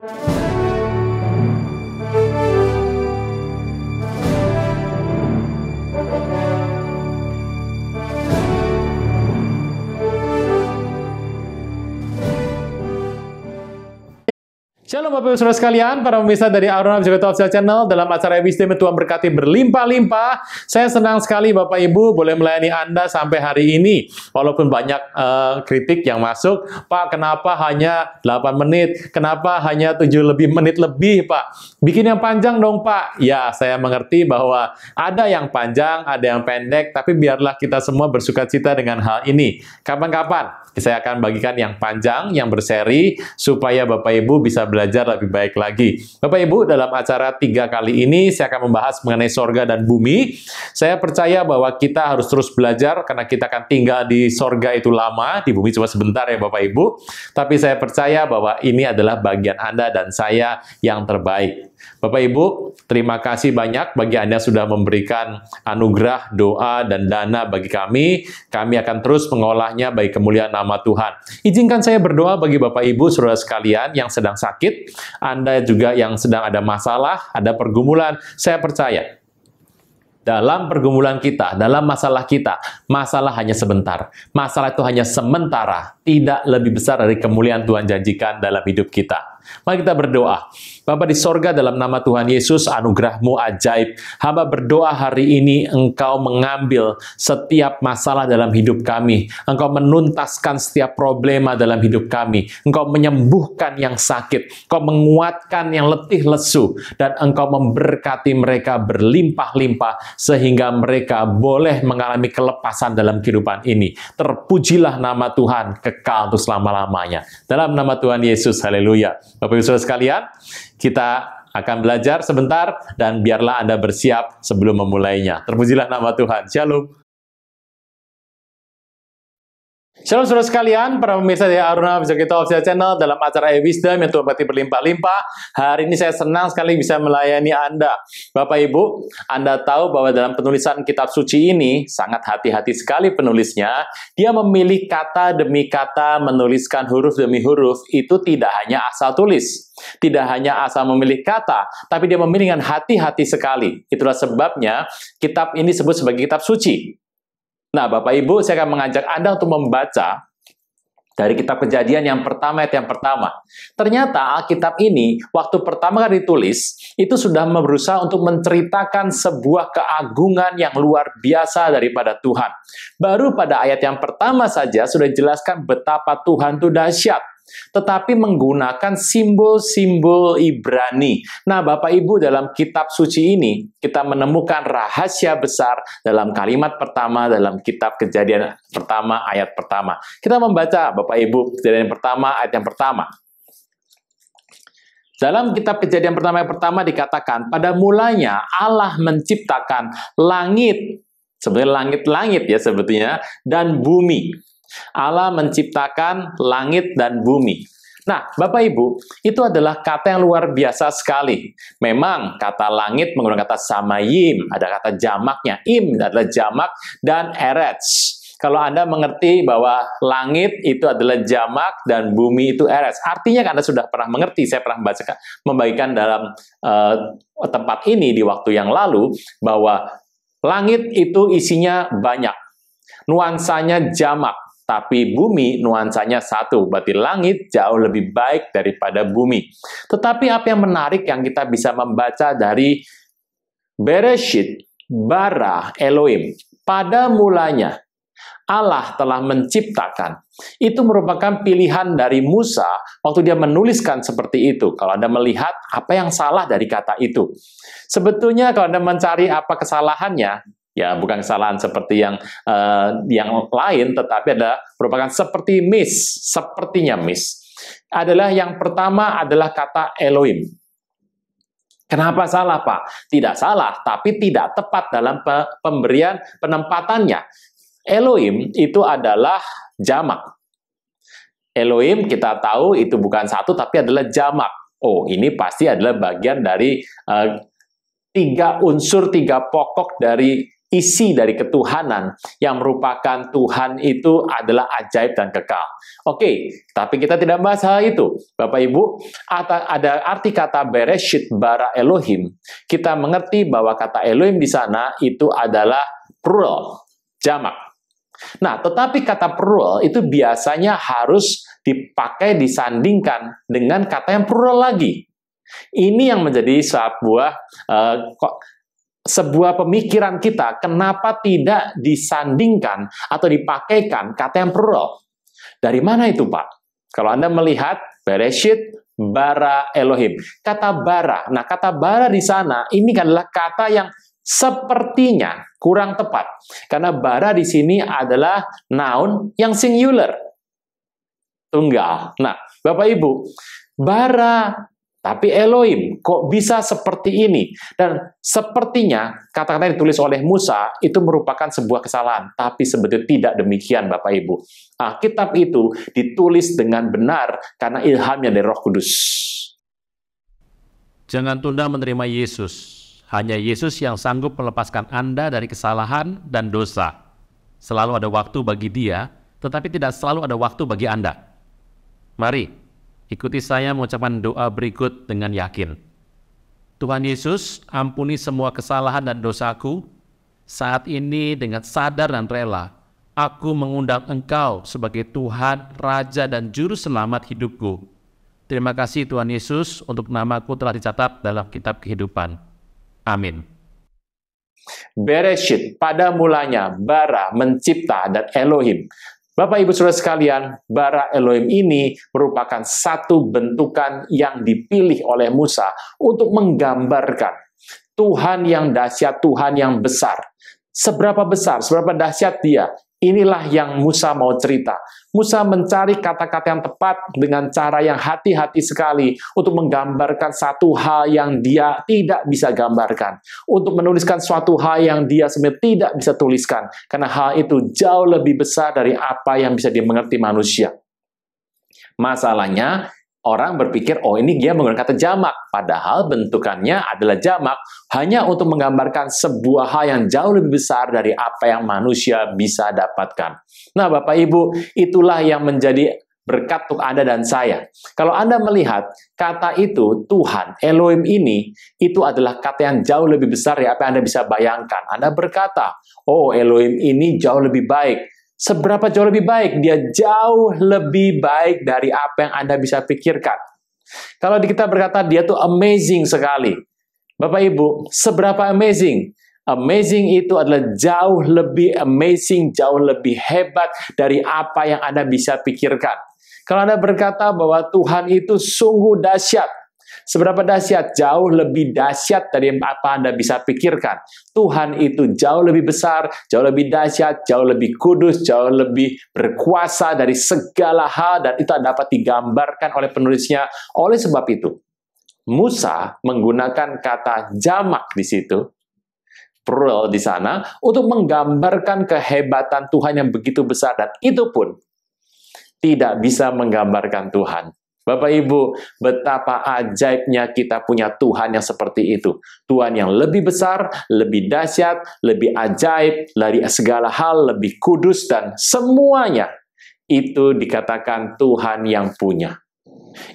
Shalom Bapak Ibu Saudara sekalian, para pemirsa dari Aruna Bisakito Official Channel dalam acara Wisdom Tuhan berkati berlimpah-limpah. Saya senang sekali Bapak Ibu boleh melayani Anda sampai hari ini. Walaupun banyak kritik yang masuk, Pak kenapa hanya 8 menit, kenapa hanya 7 menit lebih Pak? Bikin yang panjang dong Pak. Ya, saya mengerti bahwa ada yang panjang, ada yang pendek, tapi biarlah kita semua bersukacita dengan hal ini. Kapan-kapan saya akan bagikan yang panjang, yang berseri, supaya Bapak Ibu bisa belajar lebih baik lagi. Bapak Ibu, dalam acara 3 kali ini, saya akan membahas mengenai sorga dan bumi. Saya percaya bahwa kita harus terus belajar, karena kita akan tinggal di sorga itu lama, di bumi cuma sebentar ya Bapak Ibu. Tapi saya percaya bahwa ini adalah bagian Anda dan saya yang terbaik. Bapak Ibu, terima kasih banyak bagi Anda yang sudah memberikan anugerah, doa, dan dana bagi kami. Kami akan terus mengolahnya bagi kemuliaan nama Tuhan. Izinkan saya berdoa bagi Bapak Ibu, saudara sekalian yang sedang sakit, Anda juga yang sedang ada masalah, ada pergumulan. Saya percaya, dalam pergumulan kita, dalam masalah kita, masalah hanya sebentar. Masalah itu hanya sementara, tidak lebih besar dari kemuliaan Tuhan janjikan dalam hidup kita. Mari kita berdoa. Bapa di sorga, dalam nama Tuhan Yesus, anugerah-Mu ajaib. Hamba berdoa hari ini Engkau mengambil setiap masalah dalam hidup kami. Engkau menuntaskan setiap problema dalam hidup kami. Engkau menyembuhkan yang sakit. Engkau menguatkan yang letih lesu. Dan Engkau memberkati mereka berlimpah-limpah sehingga mereka boleh mengalami kelepasan dalam kehidupan ini. Terpujilah nama Tuhan kekal untuk selama-lamanya. Dalam nama Tuhan Yesus, haleluya. Bapak Ibu Saudara sekalian, kita akan belajar sebentar dan biarlah Anda bersiap sebelum memulainya. Terpujilah nama Tuhan. Shalom. Shalom saudara sekalian, para pemirsa dari Aruna Bisakito Official Channel dalam acara Wisdom yang Tuhan berkati berlimpah-limpah. Hari ini saya senang sekali bisa melayani Anda. Bapak Ibu, Anda tahu bahwa dalam penulisan kitab suci ini sangat hati-hati sekali penulisnya. Dia memilih kata demi kata, menuliskan huruf demi huruf. Itu tidak hanya asal tulis. Tidak hanya asal memilih kata, tapi dia memilih dengan hati-hati sekali. Itulah sebabnya kitab ini disebut sebagai kitab suci. Nah, Bapak Ibu, saya akan mengajak Anda untuk membaca dari kitab Kejadian yang pertama, ayat yang pertama. Ternyata Alkitab ini, waktu pertama kali ditulis, itu sudah berusaha untuk menceritakan sebuah keagungan yang luar biasa daripada Tuhan. Baru pada ayat yang pertama saja sudah dijelaskan betapa Tuhan itu dahsyat. Tetapi menggunakan simbol-simbol Ibrani. Nah, Bapak Ibu, dalam kitab suci ini, kita menemukan rahasia besar dalam kalimat pertama dalam kitab Kejadian pertama, ayat pertama. Kita membaca, Bapak Ibu, Kejadian pertama, ayat yang pertama. Dalam kitab Kejadian pertama, ayat pertama dikatakan, pada mulanya Allah menciptakan langit, sebenarnya langit-langit ya sebetulnya, dan bumi. Allah menciptakan langit dan bumi. Nah, Bapak Ibu, itu adalah kata yang luar biasa sekali. Memang kata langit menggunakan kata samayim, ada kata jamaknya, im adalah jamak, dan eretz. Kalau Anda mengerti bahwa langit itu adalah jamak dan bumi itu eretz, artinya Anda sudah pernah mengerti, saya pernah membagikan dalam tempat ini di waktu yang lalu, bahwa langit itu isinya banyak, nuansanya jamak. Tapi bumi nuansanya satu, berarti langit jauh lebih baik daripada bumi. Tetapi apa yang menarik yang kita bisa membaca dari Bereshit, bara, Elohim. Pada mulanya, Allah telah menciptakan. Itu merupakan pilihan dari Musa waktu dia menuliskan seperti itu. Kalau Anda melihat apa yang salah dari kata itu. Sebetulnya kalau Anda mencari apa kesalahannya, ya, bukan kesalahan seperti yang lain, tetapi merupakan seperti sepertinya miss. Adalah yang pertama adalah kata Elohim. Kenapa salah, Pak? Tidak salah, tapi tidak tepat dalam pemberian penempatannya. Elohim itu adalah jamak. Elohim kita tahu itu bukan satu, tapi adalah jamak. Oh, ini pasti adalah bagian dari tiga unsur, tiga pokok dari isi dari ketuhanan yang merupakan Tuhan itu adalah ajaib dan kekal. Oke, tapi kita tidak bahas hal itu. Bapak Ibu, ada arti kata Bereshit bara Elohim. Kita mengerti bahwa kata Elohim di sana itu adalah plural, jamak. Nah, tetapi kata plural itu biasanya harus dipakai disandingkan dengan kata yang plural lagi. Ini yang menjadi sebuah pemikiran kita, kenapa tidak disandingkan atau dipakaikan kata yang plural. Dari mana itu, Pak? Kalau Anda melihat Bereshit bara Elohim, kata bara. Nah, kata bara di sana ini adalah kata yang sepertinya kurang tepat. Karena bara di sini adalah noun yang singular, tunggal. Nah, Bapak Ibu, bara tapi Elohim, kok bisa seperti ini? Dan sepertinya kata-kata yang ditulis oleh Musa itu merupakan sebuah kesalahan. Tapi sebetulnya tidak demikian, Bapak Ibu. Kitab itu ditulis dengan benar karena ilhamnya dari Roh Kudus. Jangan tunda menerima Yesus. Hanya Yesus yang sanggup melepaskan Anda dari kesalahan dan dosa. Selalu ada waktu bagi Dia, tetapi tidak selalu ada waktu bagi Anda. Mari, ikuti saya mengucapkan doa berikut dengan yakin. Tuhan Yesus, ampuni semua kesalahan dan dosaku. Saat ini dengan sadar dan rela, aku mengundang Engkau sebagai Tuhan, Raja, dan Juru Selamat hidupku. Terima kasih Tuhan Yesus untuk namaku telah dicatat dalam kitab kehidupan. Amin. Bereshit, pada mulanya, bara, mencipta, dan Elohim. Bapak Ibu Saudara sekalian, bara Elohim ini merupakan satu bentukan yang dipilih oleh Musa untuk menggambarkan Tuhan yang dahsyat, Tuhan yang besar. Seberapa besar, seberapa dahsyat Dia. Inilah yang Musa mau cerita. Musa mencari kata-kata yang tepat dengan cara yang hati-hati sekali untuk menggambarkan satu hal yang dia tidak bisa gambarkan. Untuk menuliskan suatu hal yang dia sebenarnya tidak bisa tuliskan. Karena hal itu jauh lebih besar dari apa yang bisa dimengerti manusia. Masalahnya, orang berpikir, oh ini dia menggunakan kata jamak. Padahal bentukannya adalah jamak hanya untuk menggambarkan sebuah hal yang jauh lebih besar dari apa yang manusia bisa dapatkan. Nah, Bapak Ibu, itulah yang menjadi berkat untuk Anda dan saya. Kalau Anda melihat kata itu, Tuhan, Elohim ini, itu adalah kata yang jauh lebih besar dari apa yang Anda bisa bayangkan. Anda berkata, oh Elohim ini jauh lebih baik. Seberapa jauh lebih baik? Dia jauh lebih baik dari apa yang Anda bisa pikirkan. Kalau kita berkata dia tuh amazing sekali. Bapak Ibu, seberapa amazing? Amazing itu adalah jauh lebih amazing, jauh lebih hebat dari apa yang Anda bisa pikirkan. Kalau Anda berkata bahwa Tuhan itu sungguh dahsyat, seberapa dahsyat? Jauh lebih dahsyat dari apa Anda bisa pikirkan. Tuhan itu jauh lebih besar, jauh lebih dahsyat, jauh lebih kudus, jauh lebih berkuasa dari segala hal, dan itu dapat digambarkan oleh penulisnya. Oleh sebab itu, Musa menggunakan kata jamak di situ, plural di sana, untuk menggambarkan kehebatan Tuhan yang begitu besar, dan itu pun tidak bisa menggambarkan Tuhan. Bapak Ibu, betapa ajaibnya kita punya Tuhan yang seperti itu. Tuhan yang lebih besar, lebih dahsyat, lebih ajaib, dari segala hal, lebih kudus, dan semuanya itu dikatakan Tuhan yang punya.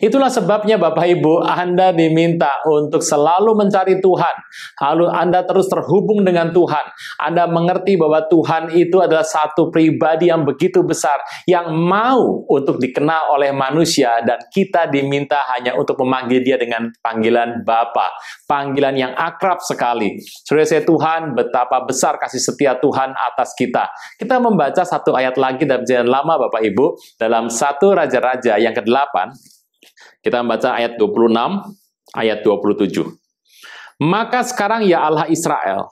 Itulah sebabnya Bapak Ibu, Anda diminta untuk selalu mencari Tuhan. Lalu Anda terus terhubung dengan Tuhan. Anda mengerti bahwa Tuhan itu adalah satu pribadi yang begitu besar, yang mau untuk dikenal oleh manusia, dan kita diminta hanya untuk memanggil Dia dengan panggilan Bapa. Panggilan yang akrab sekali. Saudara saya Tuhan, betapa besar kasih setia Tuhan atas kita. Kita membaca satu ayat lagi dalam Perjanjian Lama Bapak Ibu, dalam 1 Raja-Raja yang ke-8. Kita membaca ayat 26, ayat 27. Maka sekarang ya Allah Israel,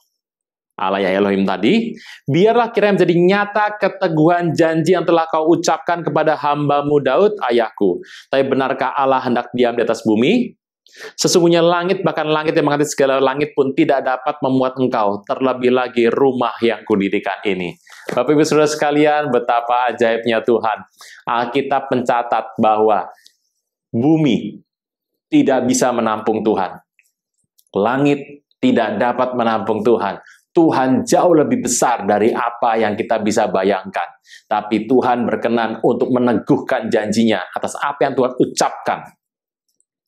Allah ya Elohim tadi, biarlah kiranya menjadi nyata keteguhan janji yang telah kau ucapkan kepada hamba-Mu Daud, ayahku. Tapi benarkah Allah hendak diam di atas bumi? Sesungguhnya langit, bahkan langit yang mengganti segala langit pun tidak dapat memuat engkau, terlebih lagi rumah yang kudirikan ini. Bapak Ibu Saudara sekalian, betapa ajaibnya Tuhan. Alkitab mencatat bahwa bumi tidak bisa menampung Tuhan. Langit tidak dapat menampung Tuhan. Tuhan jauh lebih besar dari apa yang kita bisa bayangkan. Tapi Tuhan berkenan untuk meneguhkan janjinya atas apa yang Tuhan ucapkan.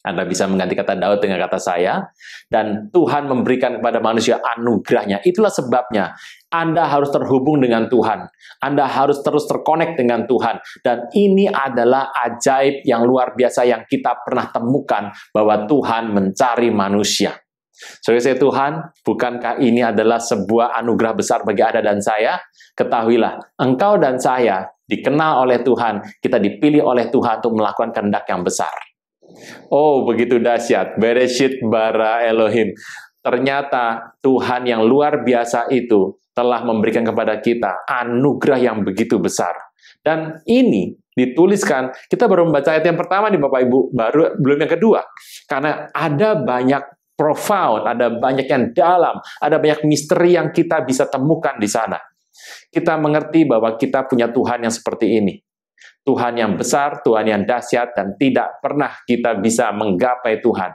Anda bisa mengganti kata Daud dengan kata saya, dan Tuhan memberikan kepada manusia anugerahnya. Itulah sebabnya Anda harus terhubung dengan Tuhan. Anda harus terus terkonek dengan Tuhan. Dan ini adalah ajaib yang luar biasa yang kita pernah temukan, bahwa Tuhan mencari manusia. Saudara Tuhan, bukankah ini adalah sebuah anugerah besar bagi Anda dan saya? Ketahuilah, engkau dan saya dikenal oleh Tuhan, kita dipilih oleh Tuhan untuk melakukan kehendak yang besar. Oh, begitu dahsyat. Bereshit bara Elohim. Ternyata Tuhan yang luar biasa itu telah memberikan kepada kita anugerah yang begitu besar. Dan ini dituliskan, kita baru membaca ayat yang pertama nih Bapak Ibu, belum yang kedua. Karena ada banyak profound, ada banyak yang dalam, ada banyak misteri yang kita bisa temukan di sana. Kita mengerti bahwa kita punya Tuhan yang seperti ini. Tuhan yang besar, Tuhan yang dahsyat, dan tidak pernah kita bisa menggapai Tuhan.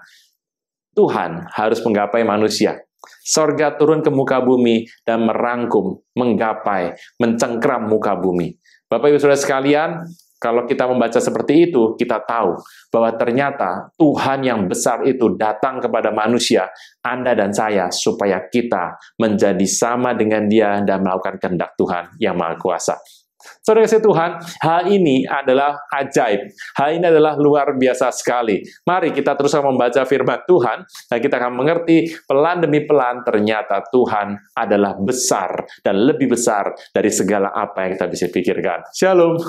Tuhan harus menggapai manusia. Sorga turun ke muka bumi dan merangkum, menggapai, mencengkram muka bumi. Bapak Ibu Saudara sekalian, kalau kita membaca seperti itu, kita tahu bahwa ternyata Tuhan yang besar itu datang kepada manusia, Anda dan saya, supaya kita menjadi sama dengan Dia dan melakukan kehendak Tuhan yang Maha Kuasa. Saudara kasih Tuhan, hal ini adalah ajaib. Hal ini adalah luar biasa sekali. Mari kita terus membaca firman Tuhan, dan kita akan mengerti pelan demi pelan ternyata Tuhan adalah besar dan lebih besar dari segala apa yang kita bisa pikirkan. Shalom.